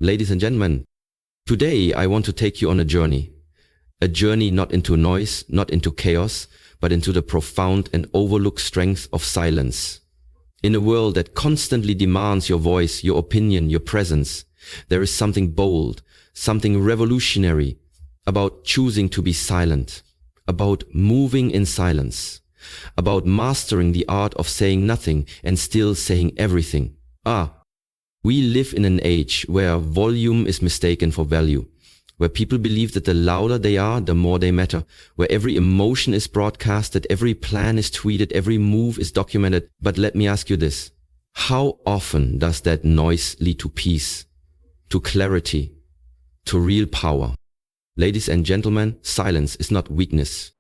Ladies and gentlemen, today I want to take you on a journey not into noise, not into chaos, but into the profound and overlooked strength of silence. In a world that constantly demands your voice, your opinion, your presence, there is something bold, something revolutionary about choosing to be silent, about moving in silence, about mastering the art of saying nothing and still saying everything. We live in an age where volume is mistaken for value, where people believe that the louder they are, the more they matter, where every emotion is broadcasted, every plan is tweeted, every move is documented. But let me ask you this. How often does that noise lead to peace, to clarity, to real power? Ladies and gentlemen, silence is not weakness.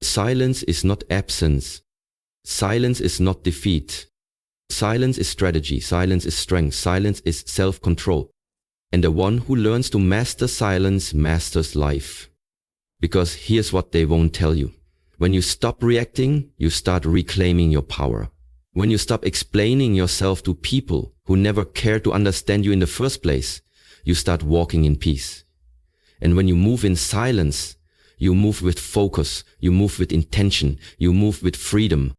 Silence is not absence. Silence is not defeat. Silence is strategy. Silence is strength. Silence is self-control. And the one who learns to master silence masters life. Because here's what they won't tell you. When you stop reacting, you start reclaiming your power. When you stop explaining yourself to people who never cared to understand you in the first place, you start walking in peace. And when you move in silence, you move with focus, you move with intention, you move with freedom.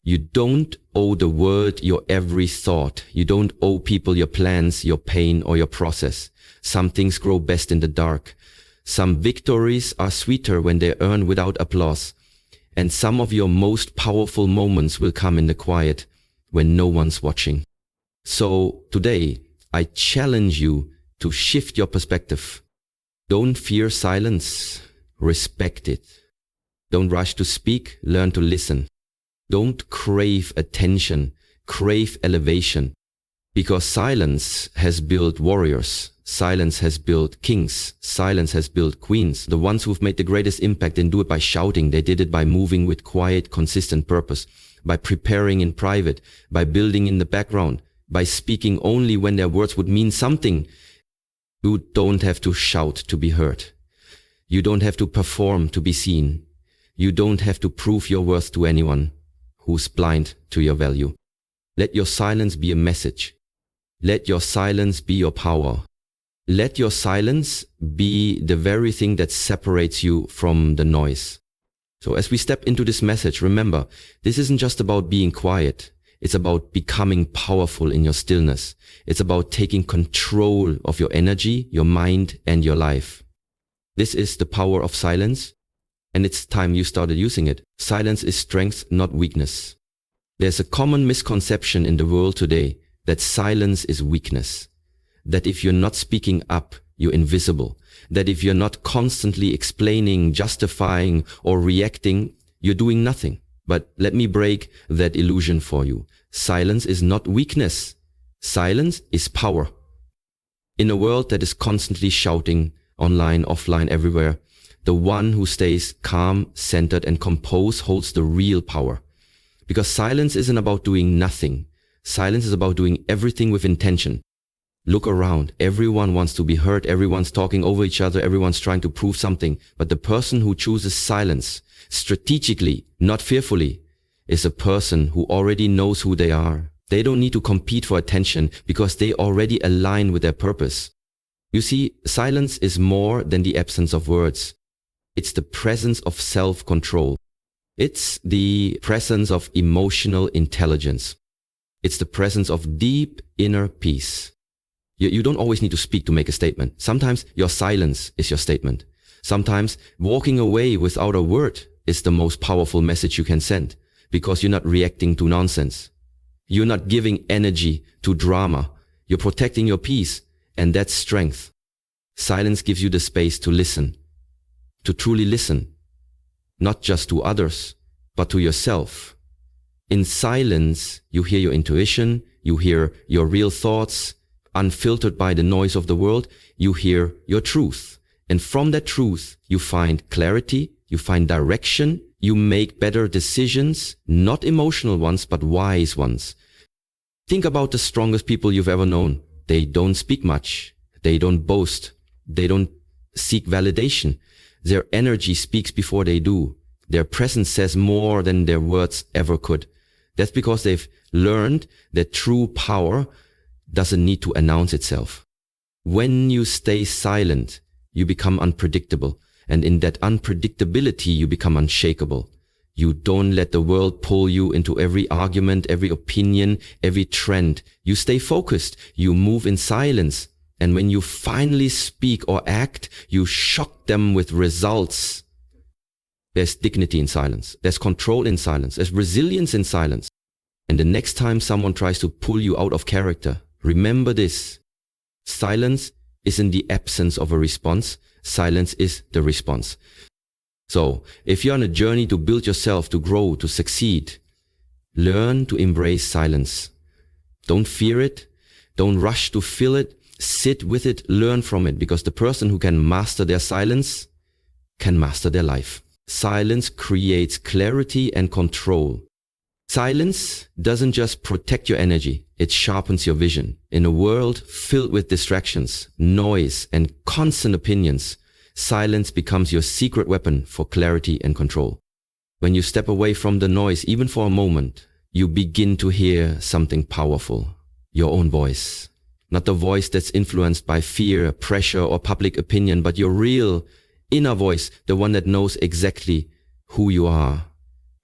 You don't owe the world your every thought. You don't owe people your plans, your pain, or your process. Some things grow best in the dark. Some victories are sweeter when they're earned without applause. And some of your most powerful moments will come in the quiet when no one's watching. So today, I challenge you to shift your perspective. Don't fear silence. Respect it. Don't rush to speak. Learn to listen. Don't crave attention, crave elevation, because silence has built warriors, silence has built kings, silence has built queens. The ones who've made the greatest impact didn't do it by shouting, they did it by moving with quiet, consistent purpose, by preparing in private, by building in the background, by speaking only when their words would mean something. You don't have to shout to be heard. You don't have to perform to be seen. You don't have to prove your worth to anyone who's blind to your value. Let your silence be a message. Let your silence be your power. Let your silence be the very thing that separates you from the noise. So as we step into this message, remember, this isn't just about being quiet. It's about becoming powerful in your stillness. It's about taking control of your energy, your mind, and your life. This is the power of silence. And it's time you started using it. Silence is strength, not weakness. There's a common misconception in the world today that silence is weakness. That if you're not speaking up, you're invisible. That if you're not constantly explaining, justifying, or reacting, you're doing nothing. But let me break that illusion for you. Silence is not weakness. Silence is power. In a world that is constantly shouting, online, offline, everywhere, the one who stays calm, centered, and composed holds the real power. Because silence isn't about doing nothing. Silence is about doing everything with intention. Look around. Everyone wants to be heard. Everyone's talking over each other. Everyone's trying to prove something. But the person who chooses silence, strategically, not fearfully, is a person who already knows who they are. They don't need to compete for attention because they already align with their purpose. You see, silence is more than the absence of words. It's the presence of self-control. It's the presence of emotional intelligence. It's the presence of deep inner peace. You don't always need to speak to make a statement. Sometimes your silence is your statement. Sometimes walking away without a word is the most powerful message you can send because you're not reacting to nonsense. You're not giving energy to drama. You're protecting your peace, and that's strength. Silence gives you the space to listen. To truly listen, not just to others, but to yourself. In silence, you hear your intuition, you hear your real thoughts, unfiltered by the noise of the world, you hear your truth. And from that truth, you find clarity, you find direction, you make better decisions, not emotional ones, but wise ones. Think about the strongest people you've ever known. They don't speak much. They don't boast. They don't seek validation. Their energy speaks before they do. Their presence says more than their words ever could. That's because they've learned that true power doesn't need to announce itself. When you stay silent, you become unpredictable. And in that unpredictability, you become unshakable. You don't let the world pull you into every argument, every opinion, every trend. You stay focused. You move in silence. And when you finally speak or act, you shock them with results. There's dignity in silence. There's control in silence. There's resilience in silence. And the next time someone tries to pull you out of character, remember this. Silence isn't the absence of a response. Silence is the response. So, if you're on a journey to build yourself, to grow, to succeed, learn to embrace silence. Don't fear it. Don't rush to fill it. Sit with it. Learn from it. Because the person who can master their silence can master their life. Silence creates clarity and control. Silence doesn't just protect your energy, it sharpens your vision. In a world filled with distractions, noise, and constant opinions, silence becomes your secret weapon for clarity and control. When you step away from the noise, even for a moment, you begin to hear something powerful, your own voice. Not the voice that's influenced by fear, pressure, or public opinion, but your real inner voice, the one that knows exactly who you are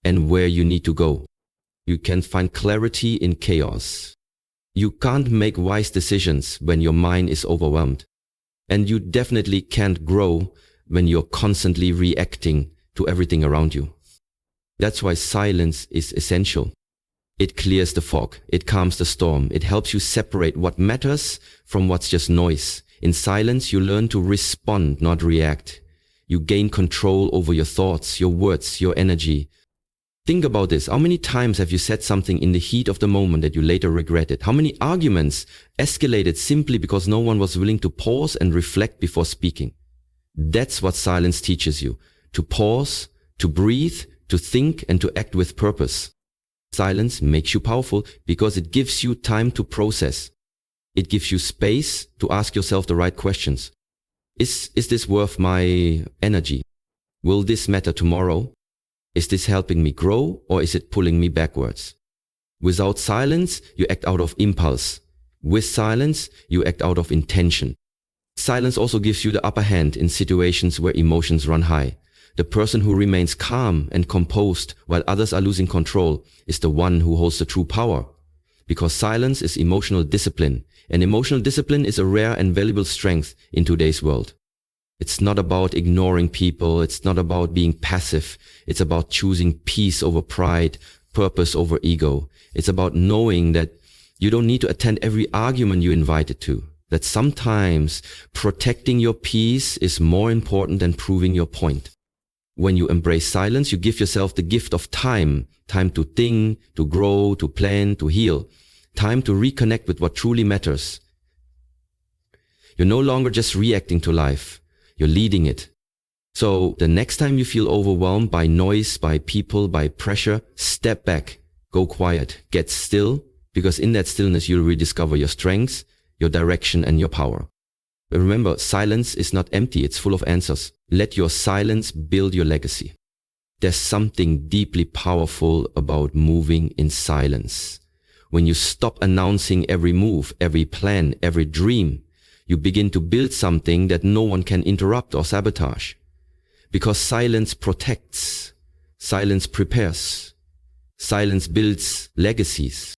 and where you need to go. You can find clarity in chaos. You can't make wise decisions when your mind is overwhelmed. And you definitely can't grow when you're constantly reacting to everything around you. That's why silence is essential. It clears the fog. It calms the storm. It helps you separate what matters from what's just noise. In silence, you learn to respond, not react. You gain control over your thoughts, your words, your energy. Think about this. How many times have you said something in the heat of the moment that you later regretted? How many arguments escalated simply because no one was willing to pause and reflect before speaking? That's what silence teaches you. To pause, to breathe, to think, and to act with purpose. Silence makes you powerful because it gives you time to process. It gives you space to ask yourself the right questions. Is this worth my energy? Will this matter tomorrow? Is this helping me grow, or is it pulling me backwards? Without silence, you act out of impulse. With silence, you act out of intention. Silence also gives you the upper hand in situations where emotions run high. The person who remains calm and composed while others are losing control is the one who holds the true power. Because silence is emotional discipline, and emotional discipline is a rare and valuable strength in today's world. It's not about ignoring people. It's not about being passive. It's about choosing peace over pride, purpose over ego. It's about knowing that you don't need to attend every argument you're invited to. That sometimes protecting your peace is more important than proving your point. When you embrace silence, you give yourself the gift of time. Time to think, to grow, to plan, to heal. Time to reconnect with what truly matters. You're no longer just reacting to life. You're leading it. So the next time you feel overwhelmed by noise, by people, by pressure, step back, go quiet, get still, because in that stillness you'll rediscover your strengths, your direction, and your power. But remember, silence is not empty, it's full of answers. Let your silence build your legacy. There's something deeply powerful about moving in silence. When you stop announcing every move, every plan, every dream, you begin to build something that no one can interrupt or sabotage. Because silence protects, silence prepares, silence builds legacies.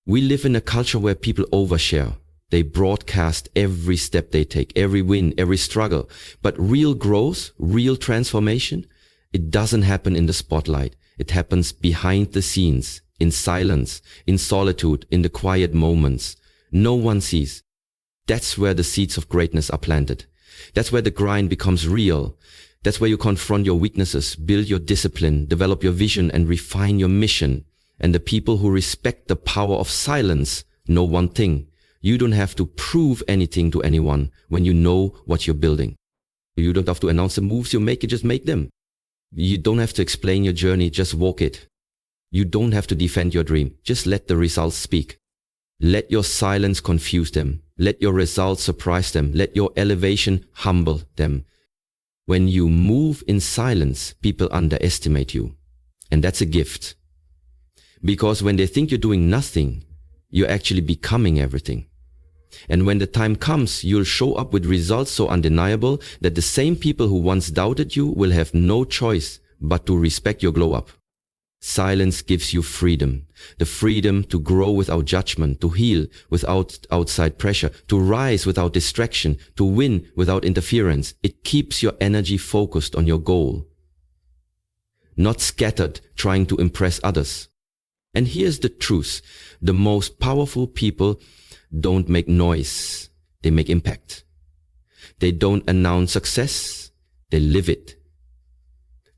We live in a culture where people overshare. They broadcast every step they take, every win, every struggle. But real growth, real transformation, it doesn't happen in the spotlight. It happens behind the scenes, in silence, in solitude, in the quiet moments. No one sees. That's where the seeds of greatness are planted. That's where the grind becomes real. That's where you confront your weaknesses, build your discipline, develop your vision, and refine your mission. And the people who respect the power of silence know one thing. You don't have to prove anything to anyone when you know what you're building. You don't have to announce the moves you make, you just make them. You don't have to explain your journey, just walk it. You don't have to defend your dream, just let the results speak. Let your silence confuse them. Let your results surprise them. Let your elevation humble them. When you move in silence, people underestimate you. And that's a gift. Because when they think you're doing nothing, you're actually becoming everything. And when the time comes, you'll show up with results so undeniable that the same people who once doubted you will have no choice but to respect your glow up. Silence gives you freedom. The freedom to grow without judgment, to heal without outside pressure, to rise without distraction, to win without interference. It keeps your energy focused on your goal, not scattered trying to impress others. And here's the truth. The most powerful people don't make noise. They make impact. They don't announce success. They live it.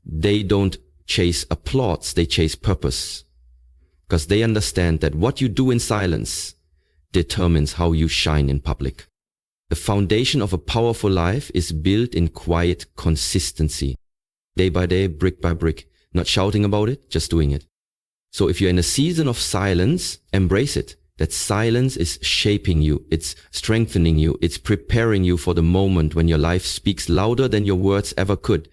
They don't chase applause. They chase purpose. Because they understand that what you do in silence determines how you shine in public. The foundation of a powerful life is built in quiet consistency. Day by day, brick by brick. Not shouting about it, just doing it. So if you're in a season of silence, embrace it. That silence is shaping you. It's strengthening you. It's preparing you for the moment when your life speaks louder than your words ever could.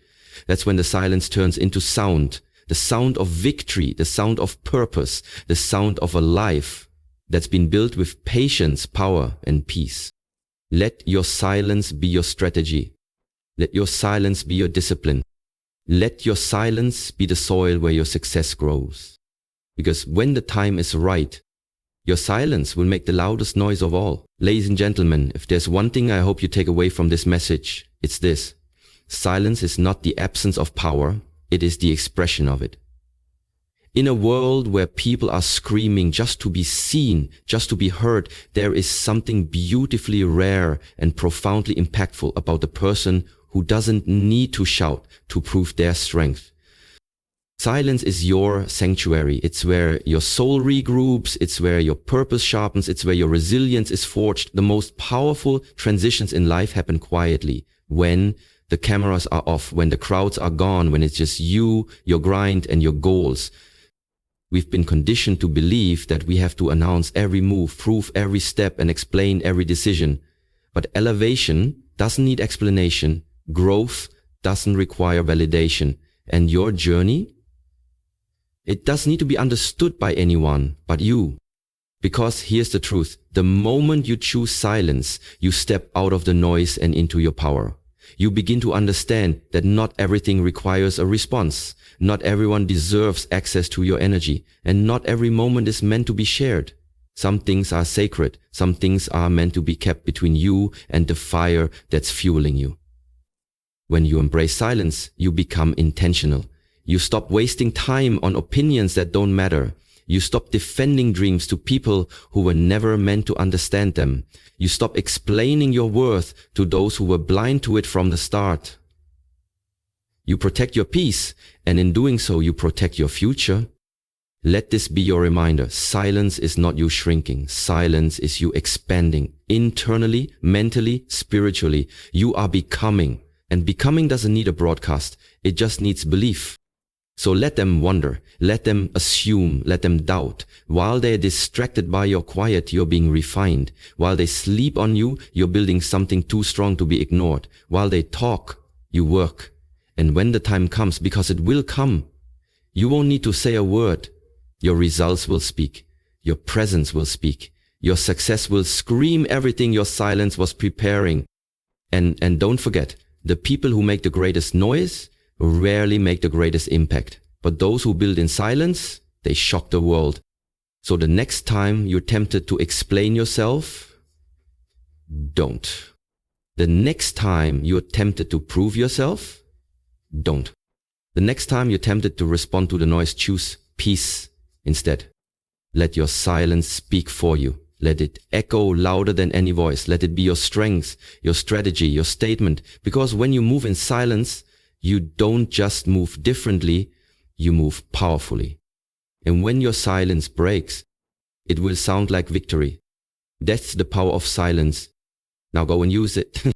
That's when the silence turns into sound. The sound of victory, the sound of purpose, the sound of a life that's been built with patience, power, and peace. Let your silence be your strategy. Let your silence be your discipline. Let your silence be the soil where your success grows. Because when the time is right, your silence will make the loudest noise of all. Ladies and gentlemen, if there's one thing I hope you take away from this message, it's this. Silence is not the absence of power, it is the expression of it. In a world where people are screaming just to be seen, just to be heard, there is something beautifully rare and profoundly impactful about the person who doesn't need to shout to prove their strength. Silence is your sanctuary. It's where your soul regroups. It's where your purpose sharpens. It's where your resilience is forged. The most powerful transitions in life happen quietly, when the cameras are off, when the crowds are gone, when it's just you, your grind, and your goals. We've been conditioned to believe that we have to announce every move, prove every step, and explain every decision. But elevation doesn't need explanation. Growth doesn't require validation. And your journey, it doesn't need to be understood by anyone but you. Because here's the truth. The moment you choose silence, you step out of the noise and into your power. You begin to understand that not everything requires a response. Not everyone deserves access to your energy. And not every moment is meant to be shared. Some things are sacred. Some things are meant to be kept between you and the fire that's fueling you. When you embrace silence, you become intentional. You stop wasting time on opinions that don't matter. You stop defending dreams to people who were never meant to understand them. You stop explaining your worth to those who were blind to it from the start. You protect your peace, and in doing so, you protect your future. Let this be your reminder. Silence is not you shrinking. Silence is you expanding. Internally, mentally, spiritually. You are becoming. And becoming doesn't need a broadcast. It just needs belief. So let them wonder, let them assume, let them doubt. While they're distracted by your quiet, you're being refined. While they sleep on you, you're building something too strong to be ignored. While they talk, you work. And when the time comes, because it will come, you won't need to say a word. Your results will speak. Your presence will speak. Your success will scream everything your silence was preparing. And don't forget, the people who make the greatest noise rarely make the greatest impact. But those who build in silence, they shock the world. So the next time you're tempted to explain yourself, don't. The next time you're tempted to prove yourself, don't. The next time you're tempted to respond to the noise, choose peace instead. Let your silence speak for you. Let it echo louder than any voice. Let it be your strength, your strategy, your statement. Because when you move in silence, you don't just move differently, you move powerfully. And when your silence breaks, it will sound like victory. That's the power of silence. Now go and use it.